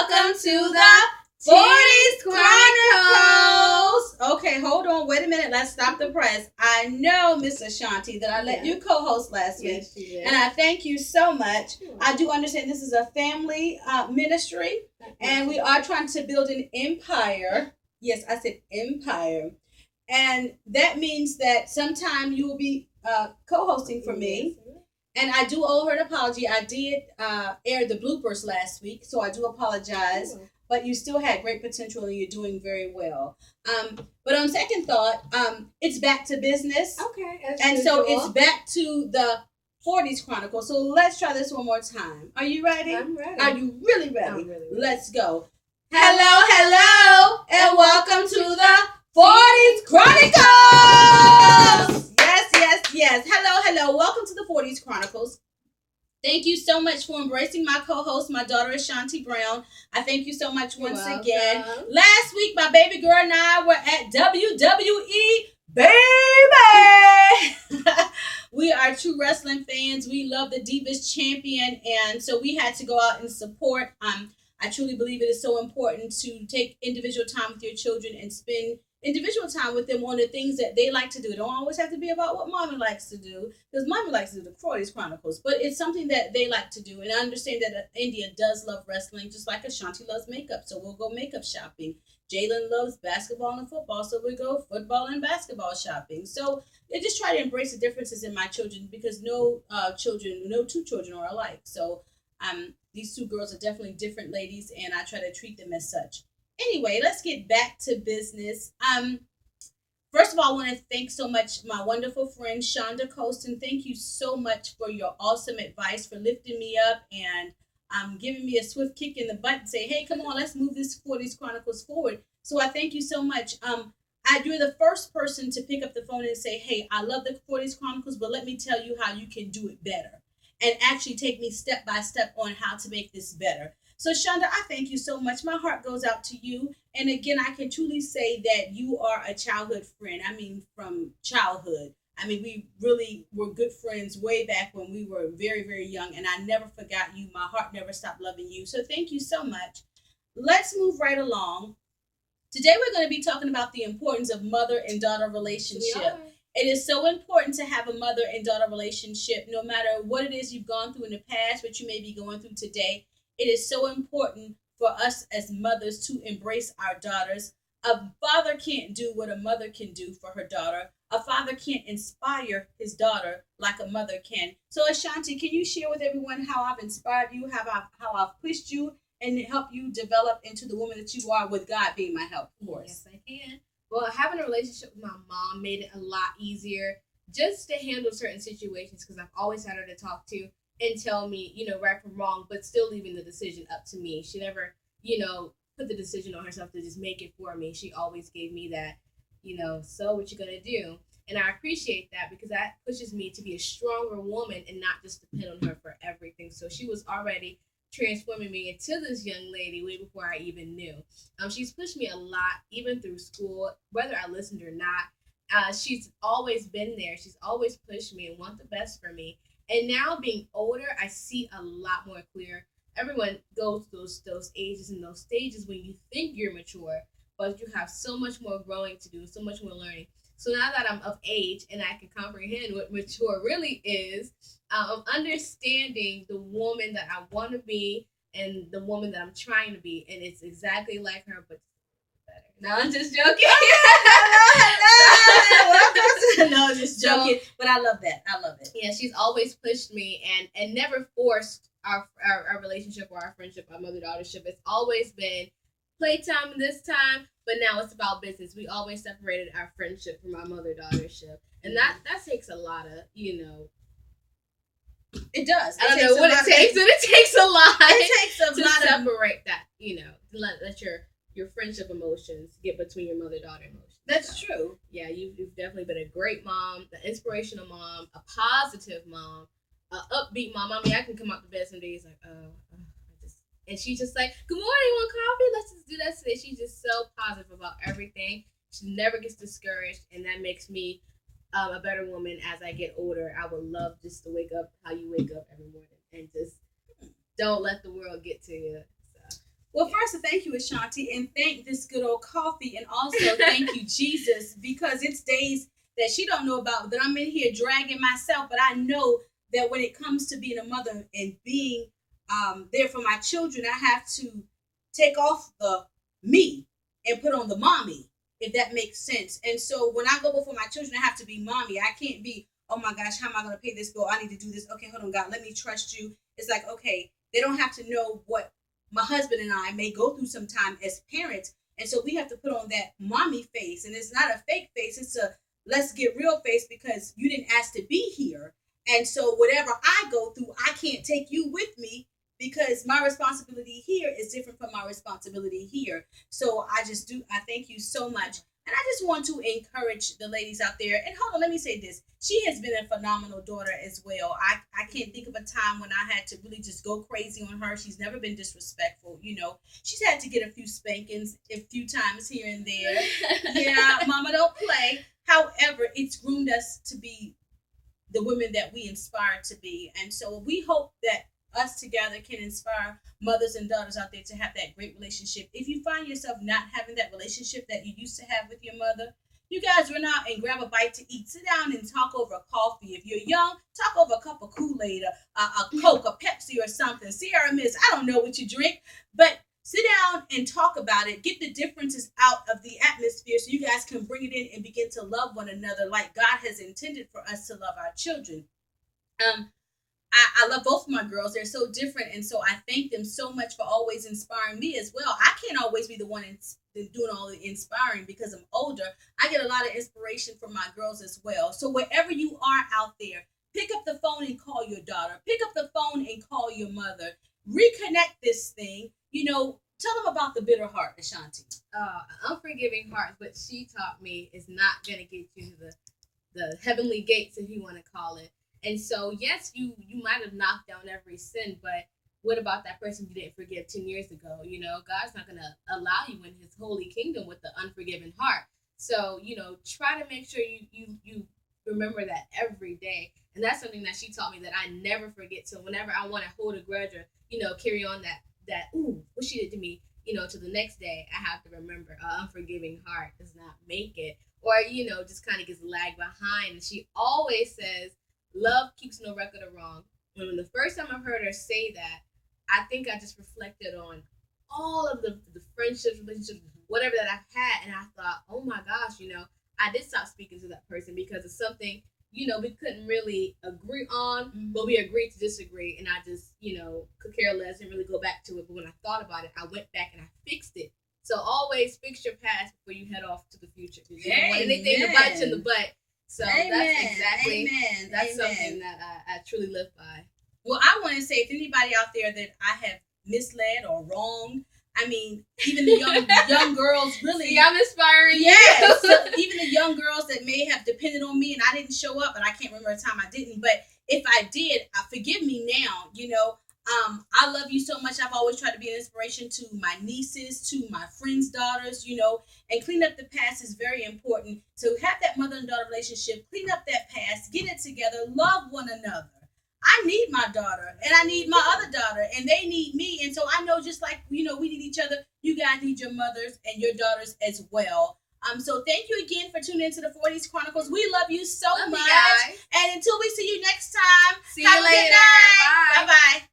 welcome to the 40's Chronicles. Okay, hold on, wait a minute. Let's stop the press. I know, Miss Ashanti, that I let you co-host last week. Yes, you did. And I thank you so much. I do understand this is a family ministry, and we are trying to build an empire. Yes, I said empire. And that means that sometime you will be co-hosting for me. And I do owe her an apology. I did air the bloopers last week, so I do apologize. But you still had great potential, and you're doing very well. But on second thought, it's back to business. Okay. And so it's back to the 40's Chronicles. So let's try this one more time. Are you ready? I'm ready. Are you really ready? I'm really ready. Let's go. Hello, and welcome to the 40's Chronicles. Yes. Hello. Welcome to the 40's Chronicles. Thank you so much for embracing my co-host, my daughter Ashanti Brown. I thank you so much once again. Last week, my baby girl and I were at WWE, baby. We are true wrestling fans. We love the Divas champion, and so we had to go out and support. I truly believe it is so important to take individual time with your children and spend individual time with them on the things that they like to do. It don't always have to be about what mommy likes to do, because mommy likes to do the 40's Chronicles, but it's something that they like to do. And I understand that India does love wrestling, just like Ashanti loves makeup, so we'll go makeup shopping. Jalen loves basketball and football, so we go football and basketball shopping. So they just try to embrace the differences in my children, because no two children are alike. So these two girls are definitely different ladies, and I try to treat them as such. Anyway, let's get back to business. First of all, I want to thank so much my wonderful friend Shonda Colston. Thank you so much for your awesome advice, for lifting me up and giving me a swift kick in the butt and say, hey, come on, let's move this 40's Chronicles forward. So I thank you so much. You're the first person to pick up the phone and say, hey, I love the 40's Chronicles, but let me tell you how you can do it better, and actually take me step by step on how to make this better. So, Shonda, I thank you so much. My heart goes out to you. And again, I can truly say that you are a childhood friend. I mean, from childhood. I mean, we really were good friends way back when we were very, very young. And I never forgot you. My heart never stopped loving you. So thank you so much. Let's move right along. Today, we're going to be talking about the importance of mother and daughter relationship. It is so important to have a mother and daughter relationship, no matter what it is you've gone through in the past, what you may be going through today. It is so important for us as mothers to embrace our daughters. A father can't do what a mother can do for her daughter. A father can't inspire his daughter like a mother can. So, Ashanti, can you share with everyone how I've inspired you, how I've pushed you, and helped you develop into the woman that you are, with God being my help, of course? Yes, I can. Well, having a relationship with my mom made it a lot easier just to handle certain situations, because I've always had her to talk to and tell me, right from wrong, but still leaving the decision up to me. She never, put the decision on herself to just make it for me. She always gave me that, so what you gonna do? And I appreciate that, because that pushes me to be a stronger woman and not just depend on her for everything. So she was already transforming me into this young lady way before I even knew. She's pushed me a lot, even through school, whether I listened or not. She's always been there. She's always pushed me and want the best for me. And now, being older, I see a lot more clear. Everyone goes through those ages and those stages when you think you're mature, but you have so much more growing to do, so much more learning. So now that I'm of age and I can comprehend what mature really is, I'm understanding the woman that I want to be and the woman that I'm trying to be. And it's exactly like her, but better. No, I'm just joking. No, just joking. But I love that. I love it. Yeah, she's always pushed me and never forced our relationship or our friendship, our mother-daughtership. It's always been playtime this time, but now it's about business. We always separated our friendship from our mother-daughtership. And that takes a lot of, It does. I don't know what it takes, but it takes a lot. It takes a to lot separate that, let your friendship emotions get between your mother-daughter emotions. That's true. Yeah, you've definitely been a great mom, an inspirational mom, a positive mom, an upbeat mom. I mean, I can come out the bed some days like, and she's just like, good morning, want coffee? Let's just do that today. She's just so positive about everything. She never gets discouraged, and that makes me a better woman as I get older. I would love just to wake up how you wake up every morning and just don't let the world get to you. So. Well, first, thank you, Ashanti, and thank this good old coffee, and also thank you, Jesus, because it's days that she don't know about that I'm in here dragging myself, but I know that when it comes to being a mother and being there for my children, I have to take off the me and put on the mommy, if that makes sense. And so when I go before my children, I have to be mommy. I can't be, oh my gosh, how am I going to pay this bill? I need to do this. Okay, hold on, God, let me trust you. It's like, okay, they don't have to know what my husband and I may go through sometime as parents. And so we have to put on that mommy face. And it's not a fake face, it's a let's get real face, because you didn't ask to be here. And so whatever I go through, I can't take you with me, because my responsibility here is different from my responsibility here. So I thank you so much. And I just want to encourage the ladies out there. And hold on, let me say this. She has been a phenomenal daughter as well. I can't think of a time when I had to really just go crazy on her. She's never been disrespectful. She's had to get a few spankings a few times here and there. Yeah, mama, don't play. However, it's groomed us to be the women that we inspire to be. And so we hope that us together can inspire mothers and daughters out there to have that great relationship. If you find yourself not having that relationship that you used to have with your mother, you guys run out and grab a bite to eat. Sit down and talk over a coffee. If you're young, talk over a cup of Kool-Aid, a Coke, a Pepsi, or something. Sierra Mist, I don't know what you drink, but sit down and talk about it. Get the differences out of the atmosphere so you guys can bring it in and begin to love one another like God has intended for us to love our children. I love both of my girls. They're so different. And so I thank them so much for always inspiring me as well. I can't always be the one doing all the inspiring because I'm older. I get a lot of inspiration from my girls as well. So wherever you are out there, pick up the phone and call your daughter. Pick up the phone and call your mother. Reconnect this thing. Tell them about the bitter heart, Ashanti. Unforgiving heart, what she taught me, is not going to get you to the heavenly gates, if you want to call it. And so, yes, you might have knocked down every sin, but what about that person you didn't forgive 10 years ago? God's not going to allow you in his holy kingdom with the unforgiving heart. So, try to make sure you remember that every day. And that's something that she taught me that I never forget. So whenever I want to hold a grudge or, carry on that, ooh, what she did to me, to the next day, I have to remember unforgiving heart does not make it. Or, just kind of gets lagged behind. And she always says, love keeps no record of wrong. And when the first time I've heard her say that, I think I just reflected on all of the friendships, relationships, whatever that I've had. And I thought, oh my gosh, I did stop speaking to that person because it's something, we couldn't really agree on, but we agreed to disagree. And I just, could care less and really go back to it. But when I thought about it, I went back and I fixed it. So always fix your past before you head off to the future. Because you don't want anything to bite you in the butt. So that's exactly, that's something that I truly live by. Well, I want to say, if anybody out there that I have misled or wronged, I mean, even the young girls really. See, I'm inspiring you. Yes. So even the young girls that may have depended on me and I didn't show up, and I can't remember a time I didn't, but if I did, forgive me now, I love you so much. I've always tried to be an inspiration to my nieces, to my friends' daughters, and clean up the past is very important. So have that mother and daughter relationship, clean up that past, get it together, love one another. I need my daughter and I need my other daughter and they need me. And so I know, just like, we need each other, you guys need your mothers and your daughters as well. So thank you again for tuning into the 40's Chronicles. We love you so much. And until we see you next time, see you later. Bye-bye.